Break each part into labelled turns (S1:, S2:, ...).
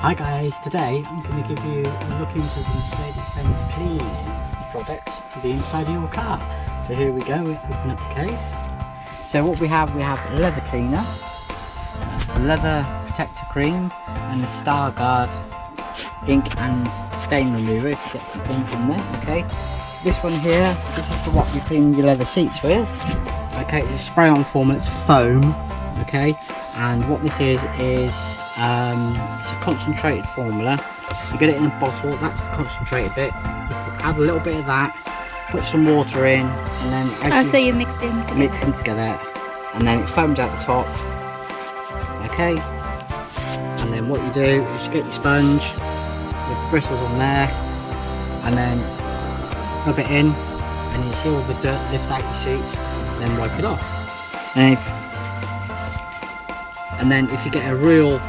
S1: Hi guys, today I'm going to give you a look into the Benz cleaning products for the inside of your car. So here we go, we open up the case. So what we have a leather cleaner, a leather protector cream and the Stargard ink and stain remover if you get some ink in there, okay. This one here, this is for what you clean your leather seats with. Okay, it's a spray-on formula, it's foam, okay. And what this is it's a concentrated formula. You get it in a bottle, that's the concentrated bit. You add a little bit of that, put some water in, and then
S2: so you mix them together.
S1: Mix them together, and then it foams out the top. Okay, and then what you do is you get your sponge with the bristles on there, and then rub it in, and you see all the dirt lift out your seats, then wipe it off. And then if you get a real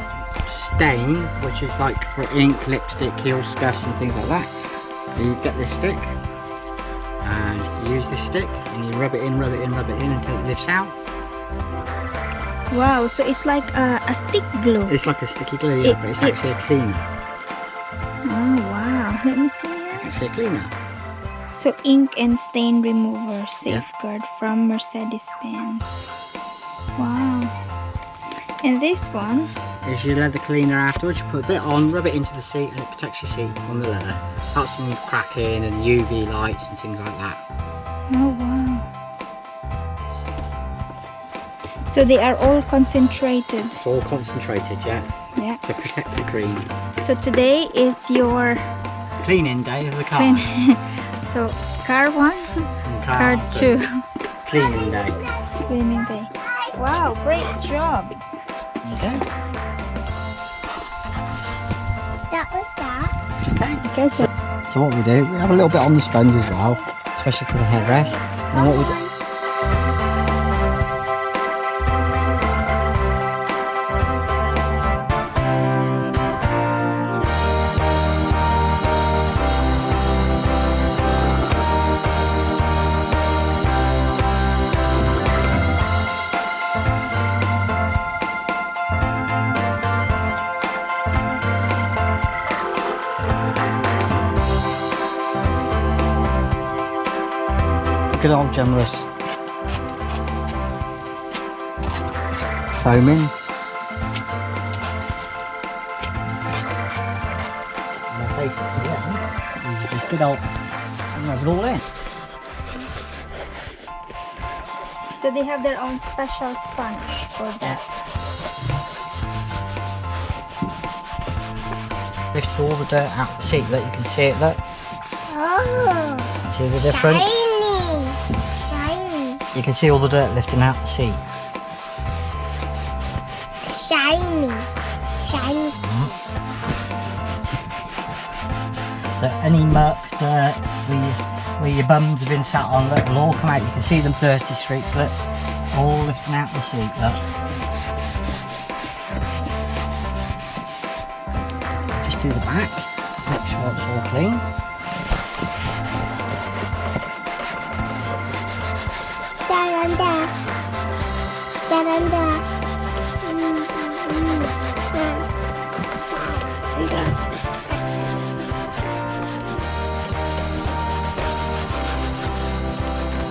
S1: stain, which is like for ink, lipstick, heel scuffs and things like that, you get this stick and you use this stick and you rub it in until it lifts out.
S2: Wow, so it's like a stick glue.
S1: It's like a sticky glue, yeah, but it's actually a cleaner.
S2: Oh wow, let me see here.
S1: It's actually a cleaner.
S2: So ink and stain remover safeguard from Mercedes-Benz. Wow. And this one
S1: is your leather cleaner afterwards. You put a bit on, rub it into the seat, and it protects your seat on the leather. Helps from cracking and UV lights and things like that.
S2: Oh wow. So they are all concentrated.
S1: It's all concentrated, yeah.
S2: Yeah.
S1: So protect the cream.
S2: So today is your
S1: cleaning day of the car.
S2: So car 1, car 2.
S1: Cleaning day.
S2: Cleaning day. Wow, great job.
S1: Okay.
S3: Start with that.
S2: Okay,
S1: so what we do, we have a little bit on the sponge as well, especially for the headrest. And what we do, good old generous foaming. And then basically you just good old rub it all in.
S2: so they have their own special sponge for that.
S1: Lift all the dirt out the seat, look, you can see it, look.
S3: Oh,
S1: See the difference?
S3: shiny.
S1: You can see all the dirt lifting out the seat.
S3: Shiny.
S1: So any muck, dirt, where your bums have been sat on, look, will all come out. You can see them dirty streaks, look, all lifting out the seat, look. Just do the back, make sure it's all clean.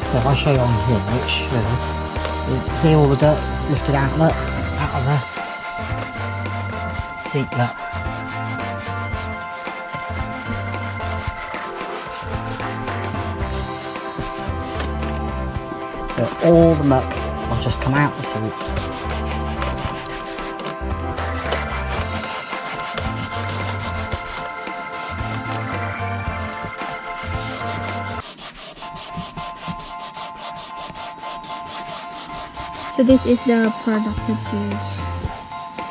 S1: So if I show you on here, which you see all the dirt lifted out, look, out of the seat, look. So all the muck will just come out the seat.
S2: So this is the product that you use.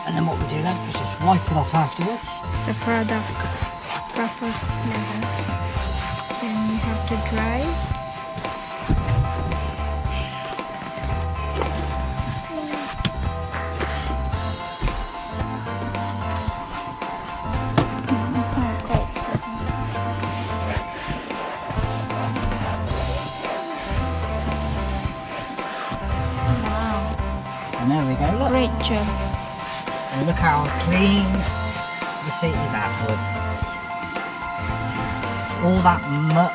S1: And then what we do then is just wipe it off afterwards.
S2: It's the product proper leather. Then you have to dry.
S1: And there we go, look.
S2: Great job.
S1: And look how clean the seat is afterwards. All that muck.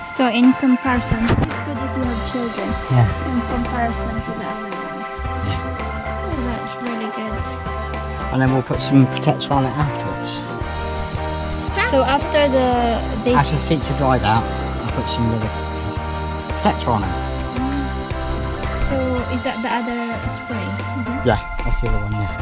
S2: So in comparison, it's good if you have children.
S1: Yeah.
S2: In comparison to the other one.
S1: Yeah.
S2: So that's really good.
S1: And then we'll put some protector on it afterwards.
S2: So after
S1: After the seats are dried out, I'll put some other protector on it.
S2: So is that the other spray?
S1: Yeah, that's the other one, yeah.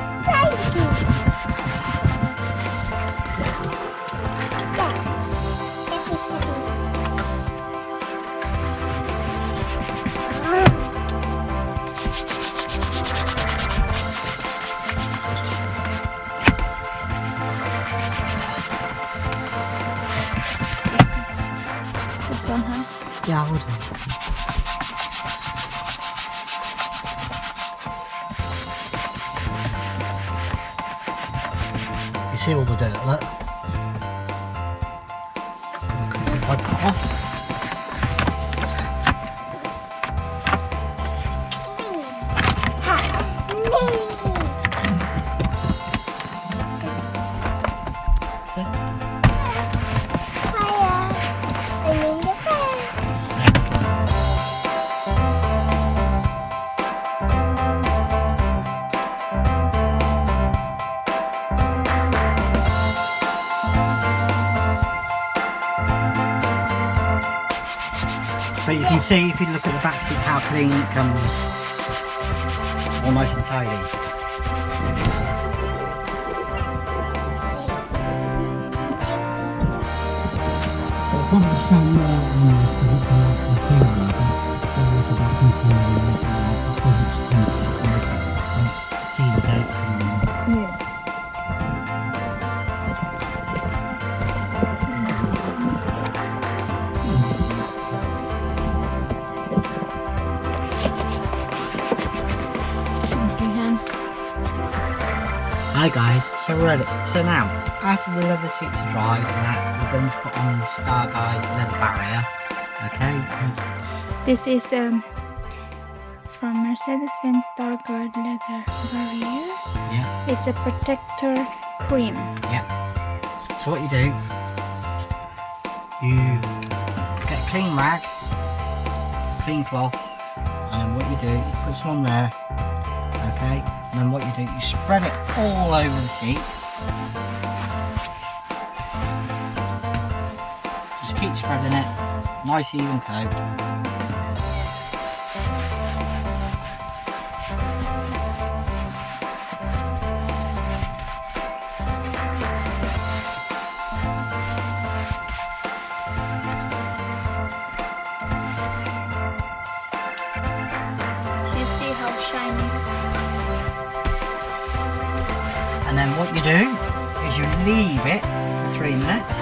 S2: This one, huh?
S1: Yeah, I'll do it. You see all the dirt, look. Wipe that off. See? But you can see if you look at the back seat how clean it comes. All nice and tidy. See the date.
S2: Yeah.
S1: Hi guys, so we're ready. So now, after the leather seats are dried and that, we're going to put on the Stargard leather barrier. Okay?
S2: This is from Mercedes-Benz Stargard leather barrier.
S1: Yeah.
S2: It's a protector cream.
S1: Yeah. So what you do, you get a clean rag, clean cloth, and then what you do, you put some on there. Okay? And then what you do, you spread it all over the seat. Just keep spreading it, nice even coat.
S2: You see how shiny.
S1: And then what you do is you leave it for 3 minutes.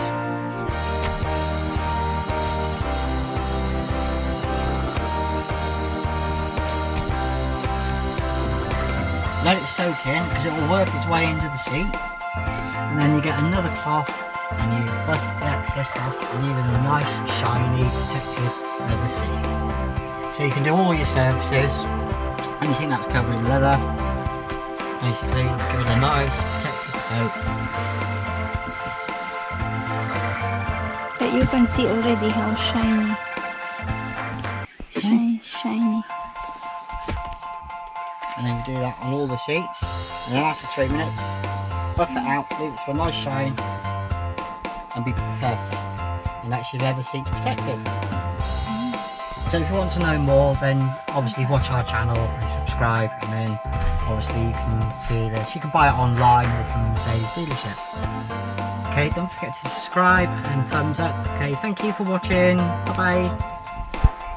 S1: Let it soak in because it will work its way into the seat. And then you get another cloth and you buff the excess off and leave it in a nice, shiny, protected leather seat. So you can do all your services, anything that's covered in leather. Basically, give it a nice protective coat.
S2: But you can see already how shiny. Shiny.
S1: And then we do that on all the seats. And then after 3 minutes, buff it out, leave it to a nice shine, and be perfect. And that's your leather seats protected. So if you want to know more, then obviously watch our channel and subscribe, and then obviously you can see this. You can buy it online or from the Mercedes dealership. Okay, don't forget to subscribe and thumbs up. Okay, thank you for watching. Bye bye.